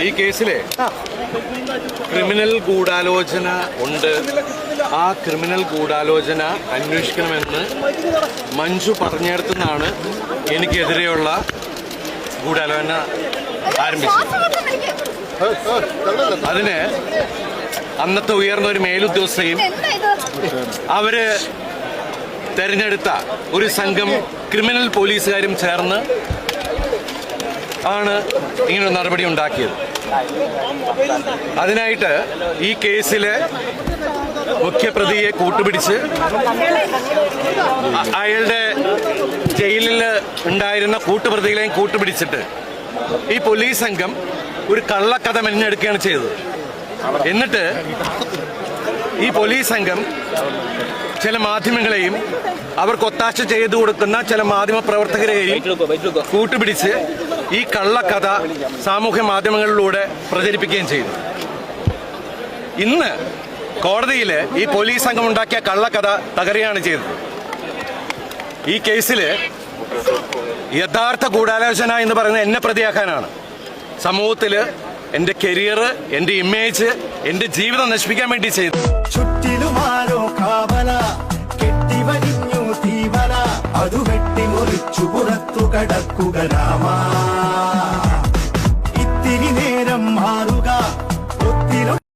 ഈ കേസിലെ ക്രിമിനൽ ഗൂഢാലോചന ഉണ്ട്. ആ ക്രിമിനൽ ഗൂഢാലോചന അന്വേഷിക്കണമെന്ന് മഞ്ജു പറഞ്ഞിടത്തുനിന്നാണ് എനിക്കെതിരെയുള്ള ഗൂഢാലോചന ആരംഭിച്ചത്. അതിന് അന്നത്തെ ഉയർന്ന ഒരു മേലുദ്യോഗസ്ഥയും അവര് തെരഞ്ഞെടുത്ത ഒരു സംഘം ക്രിമിനൽ പോലീസുകാരും ചേർന്ന് ആണ് ഇങ്ങനെ നടപടി ഉണ്ടാക്കിയത്. അതിനായിട്ട് ഈ കേസിലെ മുഖ്യപ്രതിയെ കൂട്ടുപിടിച്ച് അയാളുടെ ജയിലിൽ ഉണ്ടായിരുന്ന കൂട്ടുപ്രതികളെയും കൂട്ടുപിടിച്ചിട്ട് ഈ പോലീസ് സംഘം ഒരു കള്ളക്കഥ മെനഞ്ഞെടുക്കുകയാണ് ചെയ്തത്. എന്നിട്ട് ഈ പോലീസ് സംഘം ചില മാധ്യമങ്ങളെയും അവർക്ക് ഒത്താശ ചെയ്തു കൊടുക്കുന്ന ചില മാധ്യമ പ്രവർത്തകരെയും കൂട്ടുപിടിച്ച് ഈ കള്ളക്കഥ സാമൂഹ്യ മാധ്യമങ്ങളിലൂടെ പ്രചരിപ്പിക്കുകയും ചെയ്തു. ഇന്ന് കോടതിയിൽ ഈ പോലീസ് സംഘം ഉണ്ടാക്കിയ കള്ളക്കഥ തകരുകയാണ് ചെയ്തത്. ഈ കേസിൽ യഥാർത്ഥ ഗൂഢാലോചന എന്ന് പറയുന്നത് എന്നെ പ്രതിയാക്കാനാണ്. സമൂഹത്തിൽ എന്റെ കരിയർ, എന്റെ ഇമേജ്, എന്റെ ജീവിതം നശിപ്പിക്കാൻ വേണ്ടി ചെയ്തു. ചുറ്റിലുമാരോ കാവല കെട്ടിവലിഞ്ഞു തീവല അതു വെട്ടിമുറിച്ചു പുറത്തു കടക്കുക രാമ. ഇത്തിരി നേരം മാറും